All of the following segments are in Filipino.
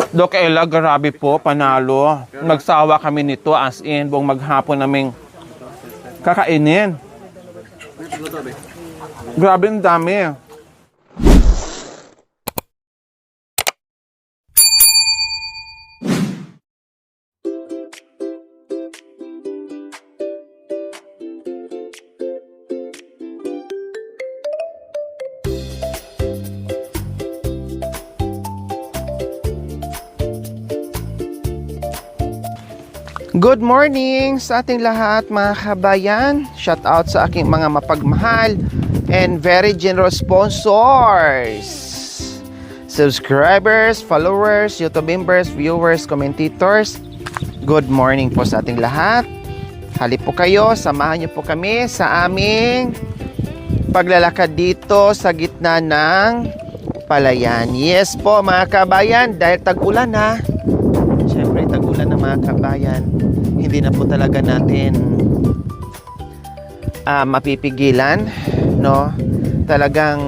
Dok Ella, grabe po, panalo. Nagsawa kami nito as in, buong maghapon naming kakainin. Grabe ang dami. Good morning sa ating lahat mga kabayan. Shout out sa aking mga mapagmahal and very generous sponsors, subscribers, followers, YouTube members, viewers, commentators. Good morning po sa ating lahat. Halip po kayo, samahan niyo po kami sa aming paglalakad dito sa gitna ng palayan. Yes po mga kabayan, dahil tag-ulan na. Siyempre tag-ulan na mga kabayan, hindi na po talaga natin mapipigilan, no? Talagang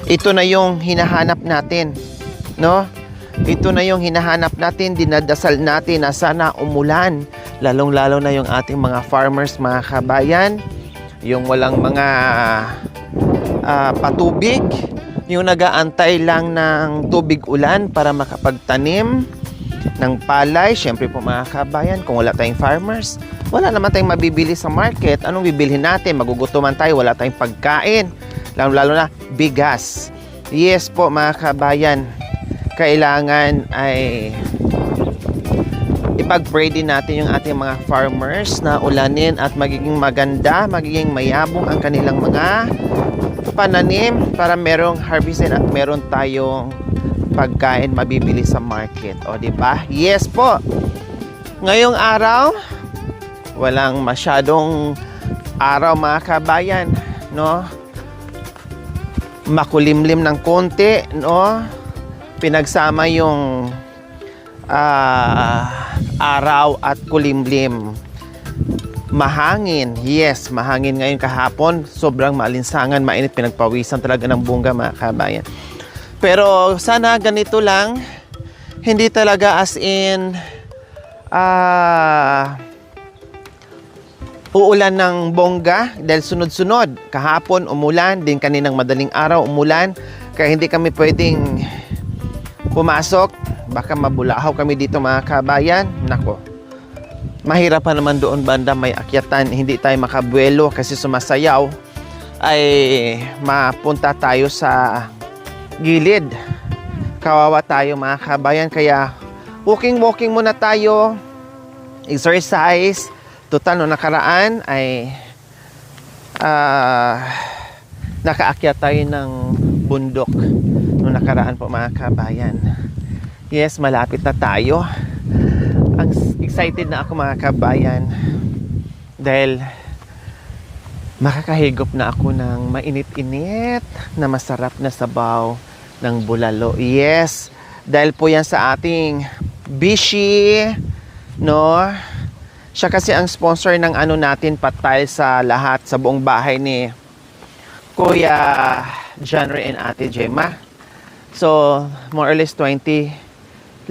ito na yung hinahanap natin, no? Ito na yung hinahanap natin, dinadasal natin na sana umulan, lalong-lalo na yung ating mga farmers mga kabayan, yung walang mga patubig, yung nag-aantay lang ng tubig ulan para makapagtanim ng palay. Syempre po mga kabayan, kung wala tayong farmers, wala naman tayong mabibili sa market. Anong bibilhin natin? Magugutuman tayo, wala tayong pagkain, lalo na bigas. Yes po mga kabayan, kailangan ay ipag-pray din natin yung ating mga farmers na ulanin at magiging maganda, magiging mayabong ang kanilang mga pananim para merong harvestin at meron tayong pagkain mabibili sa market. O di ba? Yes po. Ngayong araw, walang masyadong araw mga kabayan, no? Makulimlim ng konti, no? Pinagsama yung araw at kulimlim. Mahangin. Yes, mahangin ngayon kahapon. Sobrang maalinsangan, mainit, pinagpawisan talaga ng bungga mga kabayan. Pero sana ganito lang, hindi talaga as in uulan ng bongga dahil sunod-sunod. Kahapon umulan, din kaninang madaling araw umulan, kaya hindi kami pwedeng pumasok. Baka mabulahaw kami dito mga kabayan. Nako, mahirap pa naman doon banda, may akyatan, hindi tayo makabuelo kasi sumasayaw, ay mapunta tayo sa gilid. Kawawa tayo mga kabayan, kaya walking muna tayo, exercise. Total no nakaraan ay nakaakyat tayo ng bundok no nakaraan po mga kabayan. Yes, malapit na tayo. Ang excited na ako mga kabayan dahil makakahigop na ako ng mainit-init na masarap na sabaw ng bulalo. Yes, dahil po yan sa ating Bishi, no? Siya kasi ang sponsor ng ano natin, patile sa lahat, sa buong bahay ni Kuya Janre and Ate Gemma. So, more or less 20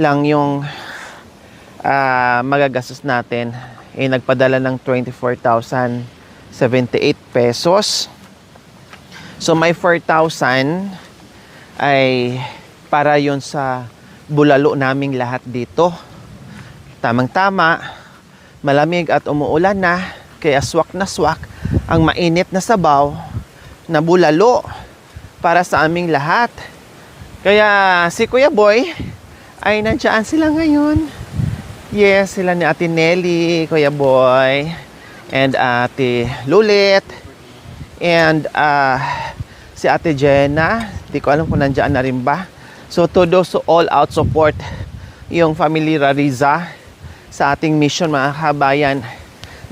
lang yung magagastos natin. Nagpadala ng 24,078 pesos. So, may 4,000 ay para yun sa bulalo naming lahat dito. Tamang-tama, malamig at umuulan na, kaya swak na swak ang mainit na sabaw na bulalo para sa aming lahat. Kaya si Kuya Boy ay nandiyan sila ngayon. Yes, sila ni Ate Nelly, Kuya Boy, and Ate Lulit, and si Ate Jenna. Di ko alam kung nandiyan na rin ba. So todo all out support yung family Rariza sa ating mission mga kabayan.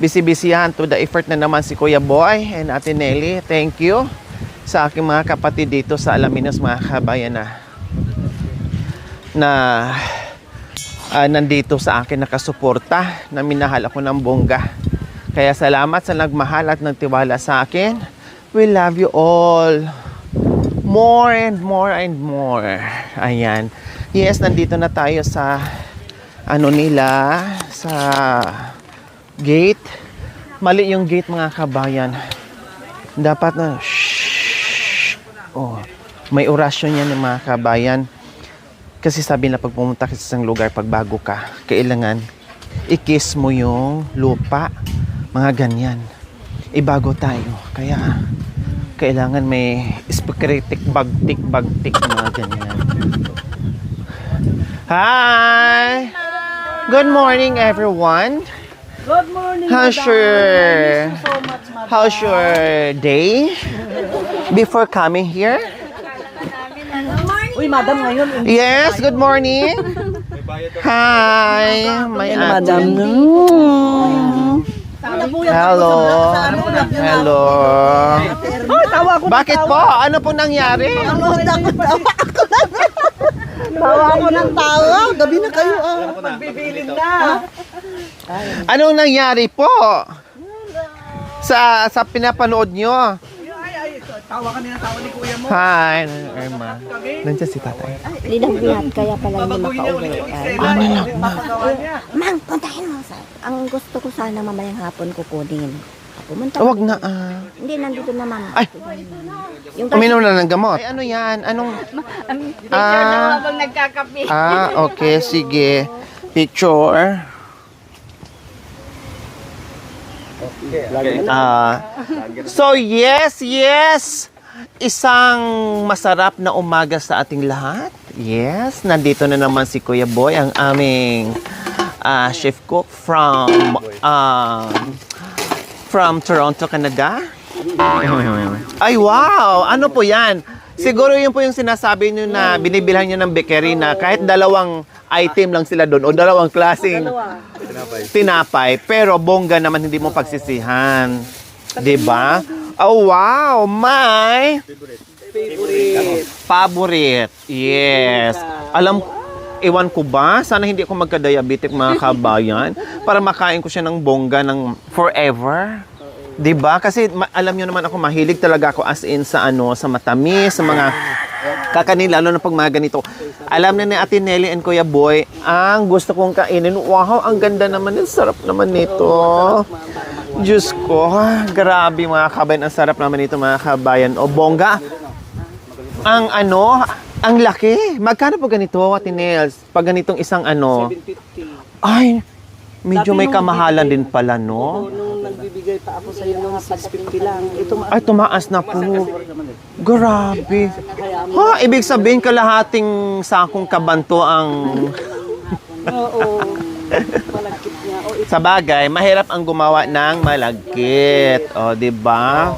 Bisi-bisihan to the effort na naman si Kuya Boy and Ate Nelly. Thank you sa aking mga kapatid dito sa Alaminos mga kabayan na nandito sa akin nakasuporta, na minahal ako ng bongga. Kaya salamat sa nagmahal at nagtiwala sa akin. We love you all. more and more and more. Ayan. Yes, nandito na tayo sa ano nila, sa gate. Mali yung gate mga kabayan. Dapat na shh. Oh, may orasyon yan ng mga kabayan. Kasi sabi na pag pumunta ka sa isang lugar, pag bago ka, kailangan i-kiss mo yung lupa. Mga ganyan. Ibago tayo. Kaya kailangan may spaghetti bagtik mga ganyan. Hi! Good morning, everyone. Good morning, How's madam. your I miss you so much, madam. How's your day before coming here? Uy, madam, ngayon. Yes, good morning. Hi, my Madam. Hello. Hello. Ay, tawa ko. Bakit po? Ano po nangyari? Tawa ko ng tawa. Gabi na kayo, magbibilin na. Anong nangyari po? Sa pinapanood nyo? Tawa ka ng tawa ni kuya mo. Hi, Irma. Nandiyan si tatay. Linang-binat, kaya pala hindi makauwi. Papagawa niya. Mang, puntahin mo. Ang gusto ko sana mamayang hapon kukunin. Pumunta. Wag na Hindi, nandito na ma'am. Ay! Yung Uminom na ng gamot. Ay, ano yan? Anong... habang nagkakape. Okay, sige. Picture. So yes. Isang masarap na umaga sa ating lahat. Yes, nandito na naman si Kuya Boy, ang aming chef cook from Toronto, Canada. Ay, wow! Ano po yan? Siguro yun po yung sinasabi nyo na binibilhan nyo ng bakery na kahit dalawang item lang sila doon o dalawang klaseng tinapay. Pero bongga naman hindi mo pagsisihan. Diba? Oh, wow! My favorite. Yes. Ewan ko ba? Sana hindi ako magka-diabetic mga kabayan para makain ko siya ng bongga ng forever. 'Di ba? Kasi alam niyo naman ako mahilig talaga ako as in sa sa matamis, sa mga kakanin lalo na pag mga ganito. Alam na ni Ate Nelly and Kuya Boy, ang gusto kong kainin. Wow, ang ganda naman, ang sarap naman nito. Diyos ko, grabe mga kabayan, ang sarap naman nito mga kabayan. O bongga. Ang laki. Magkano po ganito, Ate Nels? Pag ganitong isang Ay, medyo may kamahalan din pala, no? Nung nagbibigay pa ako sa iyo nung 650 lang. Ito Ay, tumaas na po. Grabe. Ha, ibig sabihin kalahating sakong kabanto ang... Oo. Malagkit niya. Sa bagay, mahirap ang gumawa ng malagkit. O, di ba?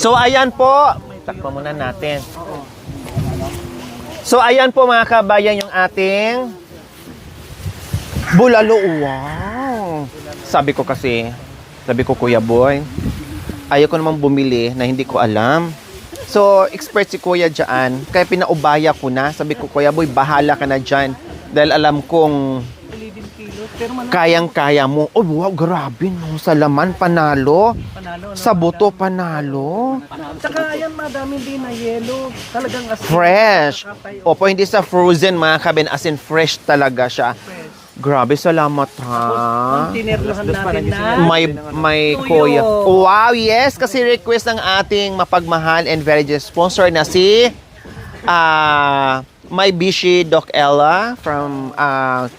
So, ayan po. Takpa muna natin. So, ayan po mga kabayan yung ating bulalo. Wow! Sabi ko Kuya Boy, ayaw ko namang bumili na hindi ko alam. So, expert si Kuya dyan. Kaya pinaubaya ko na. Sabi ko, Kuya Boy, bahala ka na dyan. Dahil alam kong kayang-kaya mo. Oh, wow, grabe no. Sa laman, panalo. Sa buto, panalo. Tsaka yan, madam, hindi na yellow. Talagang Fresh. Opo, hindi sa frozen mga kabin. As in, fresh talaga siya. Grabe, salamat ha. Tinerlohan natin na. May Tuyo. Kuya. Wow, yes. Kasi request ng ating mapagmahal and very dear sponsor na si My Bishi Doc Ella from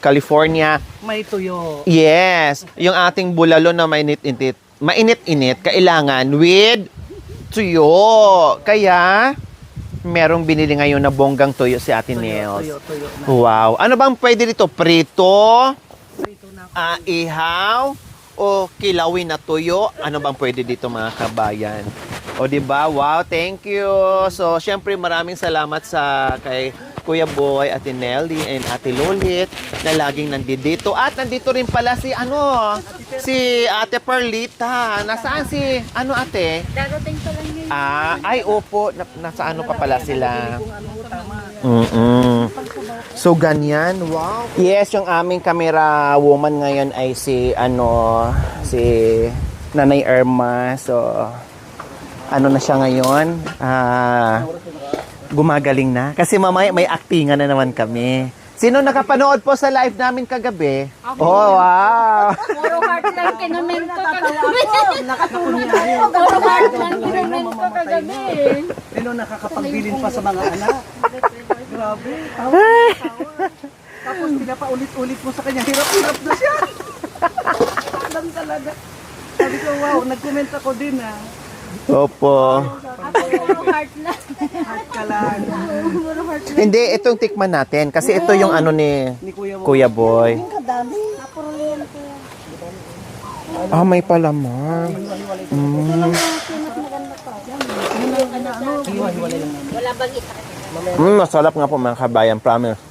California. May tuyo. Yes. Yung ating bulalo na mainit-init, kailangan with tuyo. Kaya, merong binili ngayon na bonggang tuyo si Ate Nels. Tuyo na. Wow. Ano bang pwede dito? Prito? Prito na. Ihaw? O kilawin na tuyo? Ano bang pwede dito mga kabayan? O diba? Wow, thank you. So, syempre maraming salamat kay Kuya Boy, Ate Nelly, and Ate Lolit na laging nandito. At nandito rin pala si Ate Perlita. Nasaan si ate? Darating pa lang yun. Ay, opo. Nasa pa pala sila. So, ganyan. Wow. Yes, yung aming camera woman ngayon ay si Nanay Irma. So, ano na siya ngayon, gumagaling na. Kasi mamaya may actingan na naman kami. Sino nakapanood po sa live namin kagabi? Oh, wow! Puro heart lang kinamin ko kagabi. Nakatulong tayo. Puro heart lang kinamin ko kagabi. Pero nakakapagbilin pa sa mga anak. Grabe. Tapos pinapaulit-ulit mo sa kanya. Hirap-hirap na siya. Alam talaga. Sabi ko, wow, nag-comment ako din Opo. Ako puro heart lang. Heart ka lang. Puro heart lang. Hindi, itong tikman natin. Kasi ito yung ano ni Ni Kuya mo. Kuya Boy. Kadami. Ah, may palaman. Wala bang isa? Masarap nga po mga kabayan, promise.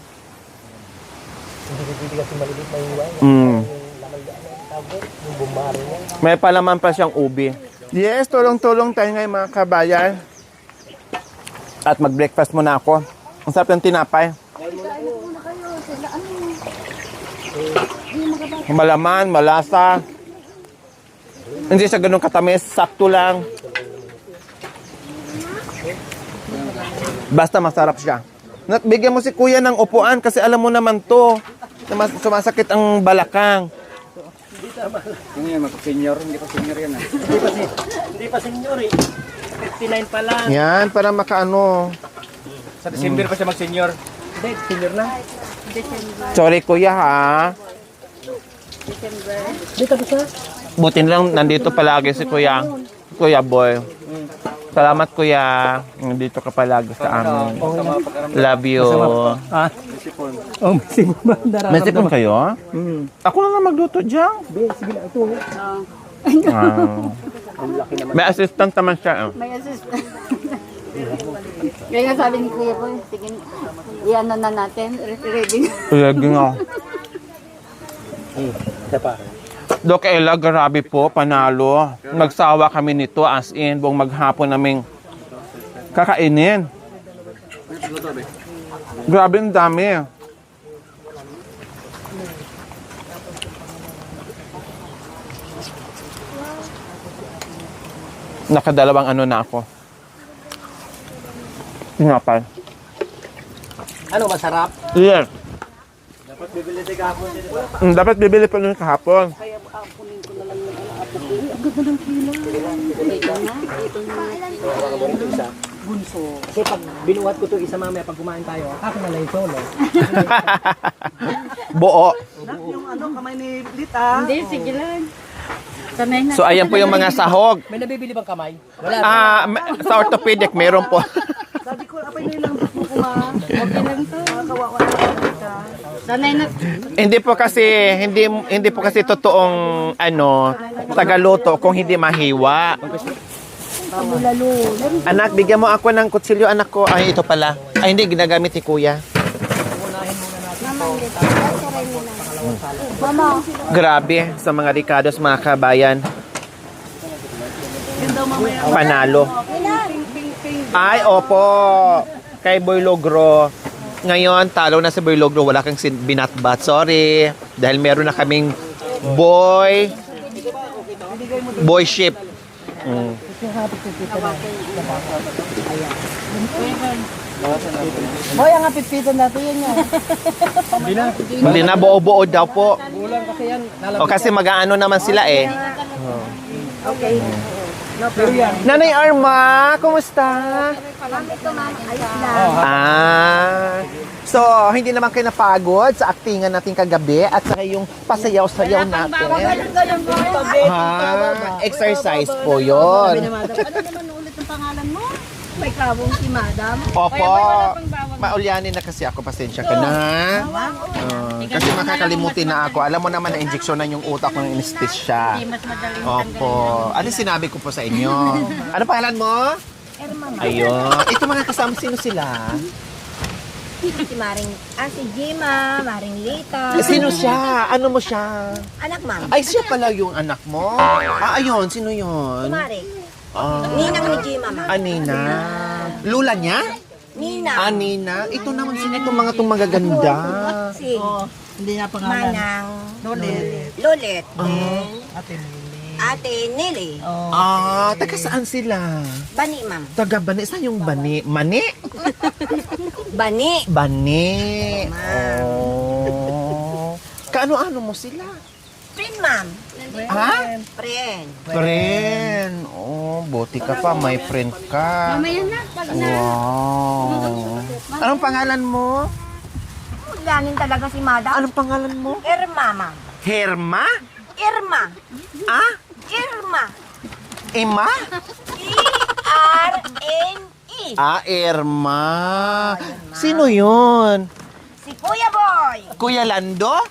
May palaman pa siyang ubi. Yes, tulong-tulong tayo ngayon mga kabayan. At mag-breakfast muna ako. Ang sarap ng tinapay. Malaman, malasa. Hindi siya ganun katamis, sakto lang. Basta masarap siya. Bigyan mo si kuya ng upuan kasi alam mo naman to. Sumasakit ang balakang. Yung yan, mag-senior, hindi pa senior yan ah. Hindi pa senior eh. 59 pa lang. Yan, para makaano. Sa December pa siya mag-senior. Hindi, senior na. Sorry kuya ha. Dito ba siya? Buti lang nandito palagi si kuya. Kuya Boy. Salamat kuya. Nandito ka palagi sa amin. Love you. Oh, may ba? May sipon kayo? Ako na lang magluto dyan. Sige na, ito. May assistant naman siya. May assistant. Kaya nga sabi ni Kuya Boy, sige, iyan na natin, ready. Lagi nga. Isa pa. Dok Ella, grabe po, panalo. Nagsawa kami nito as in, buong maghapon naming kakainin. Grabe ang dami. Nakadalawang ano na ako. Tinapay. Ano, masarap? Yes. Dapat bibili tayo kahapon dito. Dapat bibili pa nun kahapon. Kaya apunin ko na lang yung apo ko. Ang ganda ng kilo. Bunso. Kasi pag binuhat ko to isa mamaya pag kumain tayo, ako na lang yung solo. Buo. Yung ano, kamay ni Lita. Hindi, sige lang. Sanay na. So ayan po yung mga sahog. May nabibili bang kamay? Wala. Sa orthopedic meron po. Sabi ko, apay na ilang mo kuma. Okay lang to. Kawawa na ka. Sanay na. hindi po kasi totoong ano tagaluto kung hindi mahiwa. Anak, bigyan mo ako ng kutsilyo anak ko. Ay ito pala. Ay hindi ginagamit ni kuya. Mama. Grabe sa mga Ricados mga kabayan. Panalo. Ay opo. Kay Boy Logro. Ngayon, talo na si Boy Logro. Wala kang binatbat. Sorry. Dahil meron na kaming boy ship. Boy, ang apipitan natin yan yan. Hindi na, buo-buo daw po. Bulang kasi yan. O kasi mag-aano naman sila eh. Okay. Pero yan. Nanay Arma, kumusta? So, hindi naman kayo napagod sa aktingan natin kagabi at saka yung pasayaw-sayaw natin. Exercise po yun. Ano naman ulit ang pangalan mo? May kabong si Madam. Opo, maulyanin na kasi ako, pasensya ka na. Kasi makakalimutin na ako. Alam mo naman na injeksyonan yung utak ng anesthesia. Mas madaling Opo. Ano sinabi ko po sa inyo? Ano pangalan mo? Ayun. Ito mga kasama, sino sila? Si Maring, si Jima, Maring Lita. Sino siya? Ano mo siya? Anak ma'am. Ay, siya pala yung anak mo. Ayun. Sino yun? Maring. Ah, Ninang ni Jima ma'am. Nina. Lula niya? Nina. Nina. Ito naman sino itong mga itong magaganda. Si Hindi na pangalan. Manang. Lolet. Lolet. Ate Lili. Ate Nelly. Ah, taga saan sila? Bani, ma'am. Taga Bani. Saan yung Bani? Mani? Bani. Bani. Oh. Kaano-ano mo sila? Friend, ma'am. Ha? Friend. Friend. Oh, buti ka pa. May friend ka. Mamaya na, pag na. Wow. Anong pangalan mo? Ulanin talaga si Madam. Anong pangalan mo? Irma, ma'am. Herma? Irma. Ah? Irma. Ima? E-R-N-E. Ah, Irma. Sino yun? Si Kuya Boy. Kuya Lando?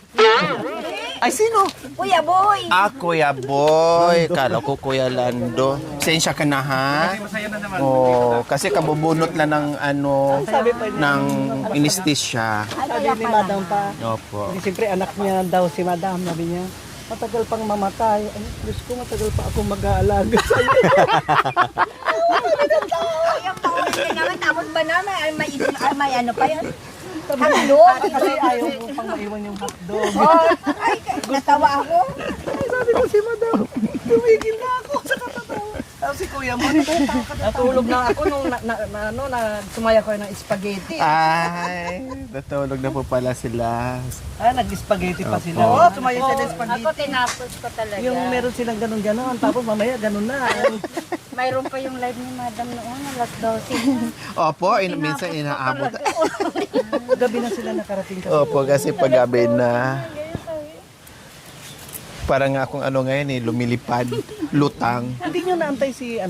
Ay, sino? Kuya Boy. Ah, Kuya Boy. Kala ko Kuya Lando. Sensya ka na, ha? Oh, kasi kabubunot lang ng ng anesthesia. Sabi ni Madam pa, Opo. siyempre anak niya daw si Madam, sabi niya, matagal pang mamatay. Ay, Diyos ko, matagal pa ako mag-aalaga sa'yo. Ay, ang paulit niya naman. Tapos ba naman? May ano pa yun? Hotdog? Kasi ayaw mo pang maiwan yung hotdog. Oh, ay, natawa ako. Ay, sabi ko si Madam, tumigil na ako sa katatawa. Tapos si Kuya mo, natulog na ako nung sumaya ko ng spaghetti. Ay, natulog na po pala sila. Nag-spaghetti pa sila. Opo. Oh, sumaya sila ng spaghetti. Ako tinapos ko talaga. Yung meron silang ganun-ganon, tapos mamaya ganun na. Mayroon pa yung live ni Madam noon, alas 12. Opo, minsan inaabot. Gabi na sila nakarating kasi. Opo, kasi paggabi na. Parang nga akong ngayon lumilipad, lutang. Hindi nyo naantay si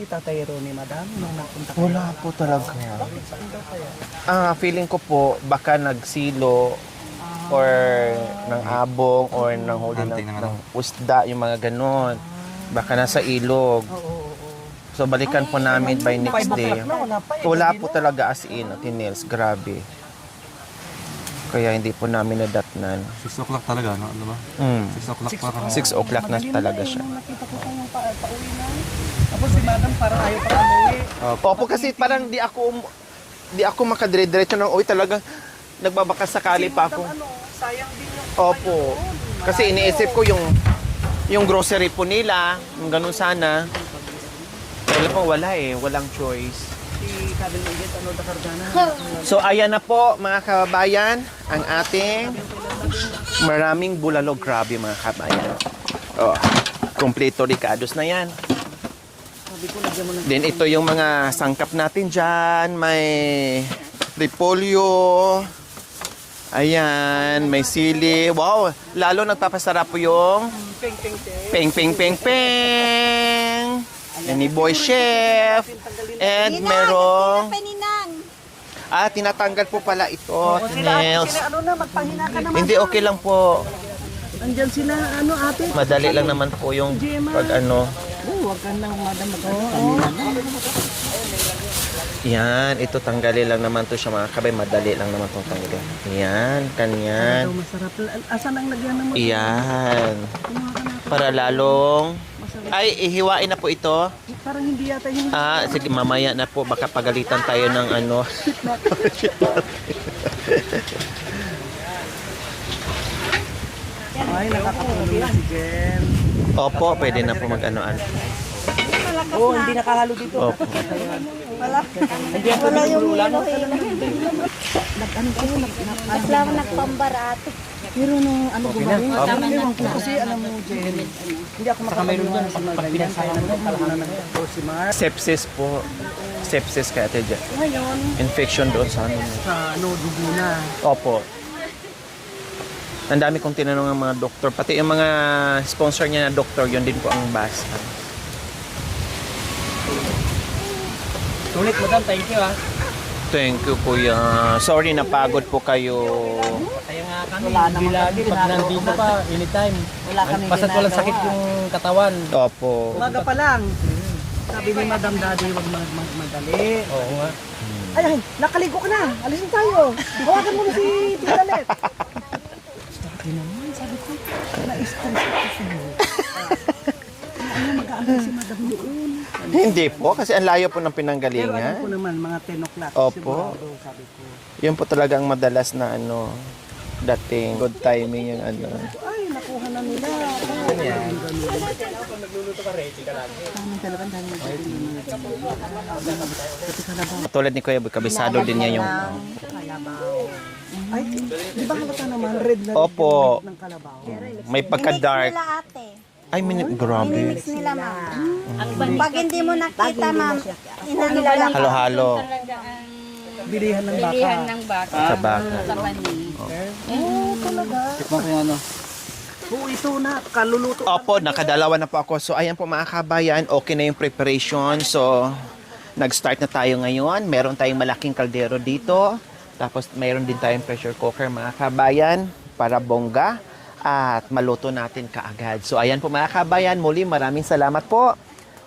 Tatay Ronnie, Madam, nung napunta kayo? Wala po talaga. Feeling ko po, baka nagsilo or ng abong or ng huli ng usda, yung mga ganon. Baka nasa ilog. So balikan po namin by next 5 day. o'clock na, wala pa. Wala po talaga as in, Tinels, grabe. Kaya hindi po namin nadatnan. 6 o'clock talaga, no? Ano ba? 6 o'clock pa kami. 6 o'clock na talaga siya. Nakita ko kayong pauwi na. Tapos si Madam parang ayaw pa umuwi. Opo, kasi parang di ako makadire-diretso ng uwi, talagang nagbabaka sakali pa ako. Sayang din yung Opo. Kasi iniisip ko yung grocery po nila, yung ganun sana. Pero po wala walang choice. si Kabel Ulit, Dakardana. So ayan na po mga kababayan, ang ating maraming bulalog. Grabe mga kababayan. Oh, kompleto ricados na yan. Then ito yung mga sangkap natin dyan. May repolyo. Ayan, may sili. Wow, lalo nagpapasarap po yung peng peng peng peng. Yan ni Boy Chef. And merong tinatanggal po pala ito. Nails. Ano na, magpahina ka naman. Hindi, okay lang po. Andyan sila, ate. Madali lang naman po yung pag Huwag ka nang madam Yan, ito tanggalin lang naman to siya mga kabay. Madali lang naman itong tanggalin. Yan, kanyan. Masarap. Asan ang lagyan mo? Yan. Para lalong... Ay, ihiwain na po ito. Parang hindi yata yun. Sige, mamaya na po. Baka pagalitan tayo ng ano. Ay, nakakatulong na si Jen. Opo, pwede na po mag-anoan. Oo, hindi nakahalo dito. Opo. Wala yung hilo. Basta ako nagpambarat. Pero nung gumawa, kasi alam mo, Jen, hindi ako makapagpapaliwan sa mga ganyan. Kaya naman si Mar. Sepsis po. Sepsis kaya ate dyan. Ngayon, Infection doon sa ano. sa dugo na. Opo. Ang dami kong tinanong ng mga doktor. Pati yung mga sponsor niya na doktor, yun din po ang basa. Ulit, madam, thank you Thank you, kuya. Sorry, napagod po kayo. Kaya nga kami, hindi lagi, pag nandito pa, anytime. Wala kami basta't walang sakit yung katawan. Opo. Umaga pa lang. Sabi ni Madam Daddy, huwag magmadali. Oo nga. Ay, nakaligo ka na. Alisin tayo. Hawakan mo na si Tita Let. Sabi naman, sabi ko, na-stress ako sa'yo. Ano mag-aaral si Madam doon? Hindi po, kasi ang layo po ng Pero pinanggalingan. ano po naman, mga 10 o'clock. Opo. Sigurado, sabi ko. Yun po talagang madalas na dating good timing yung ano. Ay, nakuha na nila. Tulad ni Kuya Boy, kabisado din niya yung... Ay, di ba halata naman red na Opo. ng kalabaw? May pagka-dark. Nila ate. Ay, grabe. Mix nila ma'am. Pag hindi mo nakita ma'am, inanila lang. Halo-halo. Bilihan ng baka. Pilihan ng baka. Sa baka. Sa panin. Tikman ko yung ano. Oo, ito na. Kaluluto. Opo, nakadalawa na po ako. So, ayan po mga kabayan, okay na yung preparation. So, nag-start na tayo ngayon. Meron tayong malaking kaldero dito. Tapos, mayroon din tayong pressure cooker mga kabayan para bongga at maluto natin kaagad. So, ayan po mga kabayan. Muli, maraming salamat po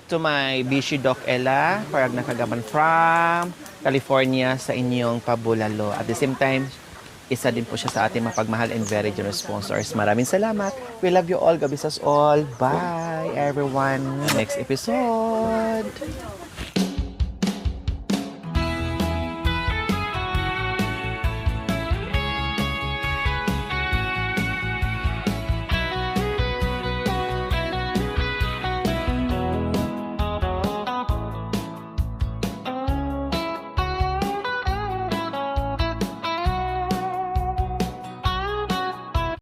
to my Bishi Doc Ella, Parag Nakagaman from California sa inyong pabulalo. At the same time, isa din po siya sa ating mapagmahal and very generous sponsors. Maraming salamat. We love you all. God bless us all. Bye, everyone. Next episode.